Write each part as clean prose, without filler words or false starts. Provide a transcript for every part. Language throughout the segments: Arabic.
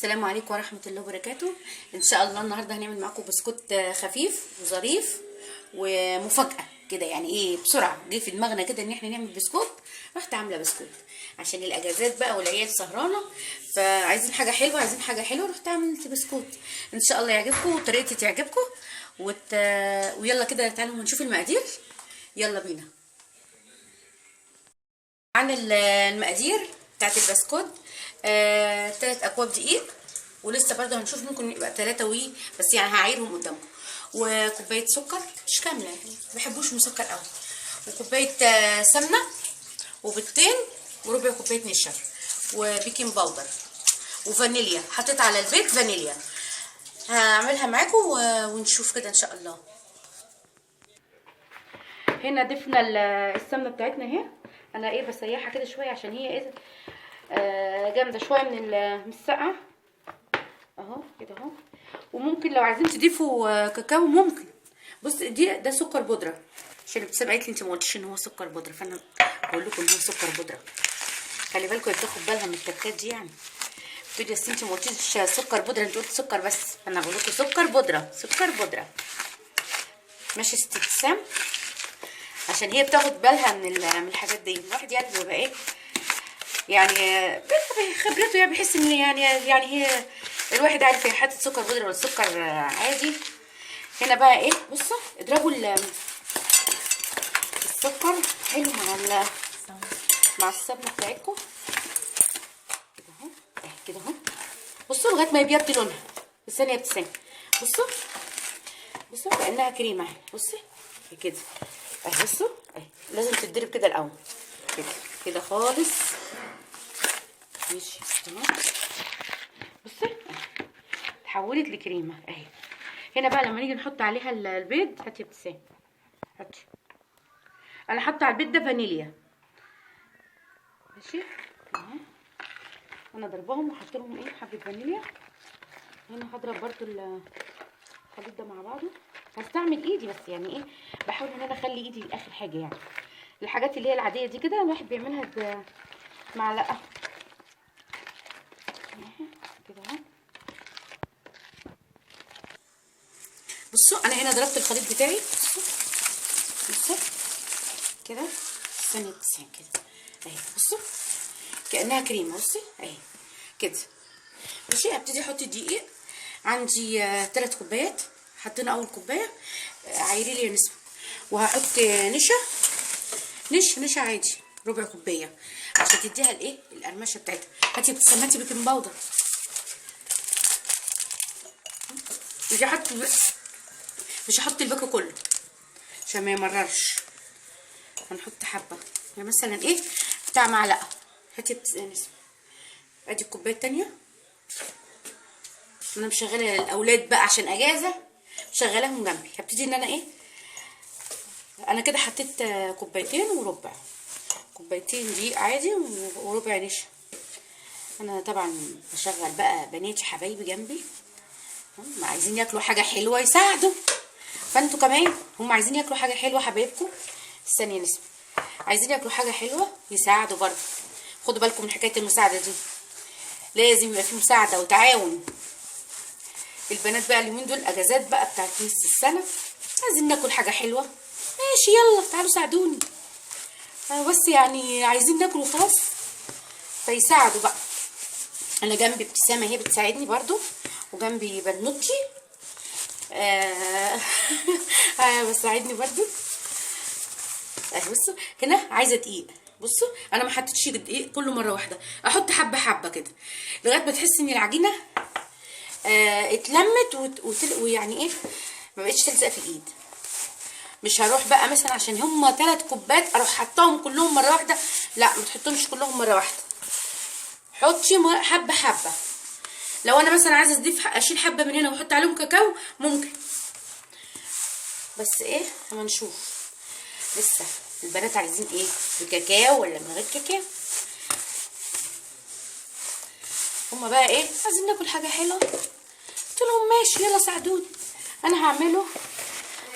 السلام عليكم ورحمة الله وبركاته. ان شاء الله النهارده هنعمل معاكم بسكوت خفيف وظريف ومفاجأة كده، يعني ايه بسرعة جه في دماغنا كده ان احنا نعمل بسكوت. رحت عاملة بسكوت عشان الاجازات بقى والعيال سهرانة، فعايزين حاجة حلوة رحت عملت بسكوت. ان شاء الله يعجبكم وطريقتي تعجبكم ويلا كده تعالوا نشوف المقادير. يلا بينا. عن المقادير بتاعت البسكوت 3 اكواب دقيق، ولسه برضه هنشوف ممكن يبقى 3 بس يعني هعايرهم قدامكم، وكوبايه سكر مش كامله يعني ما بحبوش مسكر قوي، وكوبايه سمنه، وبيضتين، وربع كوبايه نشا، وبيكنج باودر، وفانيليا. حطيت على البيض فانيليا. هعملها معاكم ونشوف كده ان شاء الله. هنا ضفنا السمنه بتاعتنا اهي. انا ايه بسيحها كده شويه عشان هي ايه جامده شويه من السقعه اهو كده اهو. وممكن لو عايزين تضيفوا كاكاو ممكن. بص ده سكر بودره، عشان الابتسام قالت لي انت ما قلتيش ان هو سكر بودره، فانا بقول لكم ان هو سكر بودره. خلي بالكم بتاخد بالها من التكات دي، يعني بتقولي يا انت ما قلتيش سكر بودره، انت قلت سكر بس، انا بقول لكم سكر بودره سكر بودره. ماشي يا ست ابتسام، عشان هي بتاخد بالها من الحاجات دي. الواحد يعني بيبقى ايه يعني خبرته، يعني بيحس ان يعني هي الواحد عارف هي حاطط سكر بودره ولا سكر عادي. هنا بقى ايه بصوا اضربوا السكر حلو مع السمنه بتاعتكم كده اهو كده اهو. بصوا لغايه ما يبيض لونها في ثانيه ابتسام. بصوا كانها كريمه اهي. بصي كده اهي. بصوا اهي لازم تتضرب كده الاول كده كده خالص. ماشي تمام. بصي اتحولت لكريمه اهي. هنا بقى لما نيجي نحط عليها البيض، هاتي ابتسام هاتي. انا حاطه على البيض ده فانيليا. ماشي اهو. انا ضربهم وحط لهم ايه حبه فانيليا. هنا هضرب برضو الخليط ده مع بعضه. هستعمل ايدي بس، يعني ايه بحاول ان انا اخلي ايدي لاخر حاجه. يعني الحاجات اللي هي العاديه دي كده الواحد بيعملها بمعلقه كده اهو. بصوا انا هنا ضربت الخليط بتاعي. بصوا كده ثانيه ابتسام كده اهي. بصوا كانها كريمه. بصي اهي كده. ماشي هبتدي احط الدقيق. عندي 3 كوبايات. حطينا اول كوبايه، عايري لي نسبه. وهحط نشا عادي ربع كوبايه عشان تديها الايه القرمشه بتاعتها. هاتي ابتسام هاتي بيكنج باودر. مش هحط الباكو كله عشان ما يمررش. هنحط حبه يعني مثلا ايه بتاع معلقه. هاتي نسبه. ادي الكوبايه التانيه. انا مشغله الاولاد بقى عشان اجازه، مشغلاهم جنبي. هبتدي ان انا ايه انا كده حطيت كوبايتين وربع. كوبايتين دقيق عادي وربع نشا. انا طبعا بشغل بقى بناتي حبايبي جنبي، هم عايزين ياكلوا حاجه حلوه يساعدوا، فانتوا كمان هم عايزين ياكلوا حاجه حلوه حبايبكم. الثانيه نسمه عايزين ياكلوا حاجه حلوه يساعدوا برضه. خدوا بالكم من حكايه المساعده دي، لازم يبقى في مساعده وتعاون. البنات بقى اليومين دول اجازات بقى بتاعت نص السنه، عايزين ناكل حاجه حلوه. ماشي يلا تعالوا ساعدوني. بس يعني عايزين ناكل وخلاص فيساعدوا بقى. انا جنبي ابتسامه هي بتساعدني برضو، وجنبي بنوتي بتساعدني برضو. بصوا هنا عايزه دقيق. بصوا انا ما حطيتش دقيق كله مره واحده، احط حبه حبه كده لغايه ما تحسي ان العجينه اتلمت ويعني ايه ما بقتش تلزق في الايد. مش هروح بقى مثلا عشان هما 3 كوبات اروح حطاهم كلهم مره واحده، لا ما تحطهمش كلهم مره واحده، حطي حبه حبه. لو انا مثلا عايزه اضيف اشيل حبه من هنا واحط عليهم كاكاو ممكن، بس ايه اما نشوف لسه البنات عايزين ايه بكاكاو ولا من غير كاكاو. هما بقى ايه عايزين ناكل حاجه حلوه، قلت لهم ماشي يلا ساعدوني انا هعمله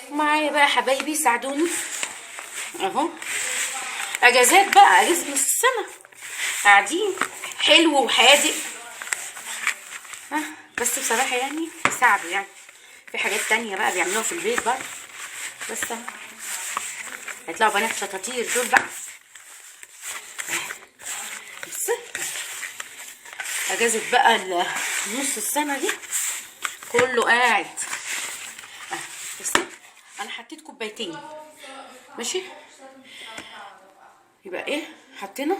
معايا بقى حبايبي ساعدوني اهو. اجازات بقى اجازه نص السنه قاعدين حلو وحادق بس بصراحه يعني صعب، يعني في حاجات تانية بقى بيعملوها في البيت بقى، بس هيطلعوا بنات شطاطير دول بقى. بس اجازه بقى نص السنه دي كله قاعد. بس انا حطيت كوبايتين ماشي، يبقى ايه حطينا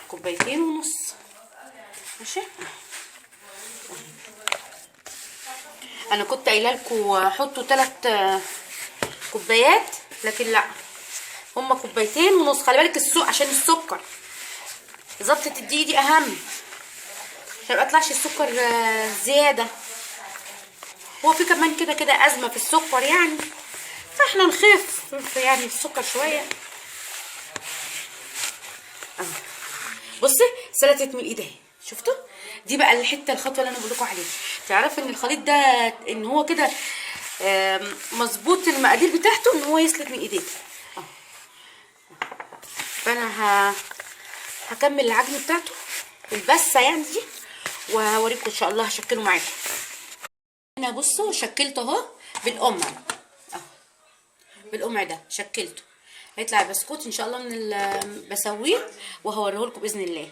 كوبايتين ونص ماشي. انا كنت قايله لكم حطوا 3 كوبايات، لكن لا، هما كوبايتين ونص. خلي بالك عشان السكر، ظبطة الدقيق دي اهم عشان ما يطلعش السكر زياده. هو في كمان كده كده ازمه في السكر يعني، فاحنا نخف يعني السكر شويه. بصي سلتت من ايديا، شفتوا؟ دي بقى الخطوه اللي انا بقول لكم عليها. تعرفي ان الخليط ده ان هو كده مظبوط المقادير بتاعته، ان هو يسلت من ايديك. فانا هكمل العجن بتاعته البسه يعني دي، وهوريكم ان شاء الله هشكله معاكم. انا بصوا شكلته اهو بالقمع اهو، بالقمع ده شكلته، هيطلع بسكوت ان شاء الله من بسويه وهوريه لكم باذن الله.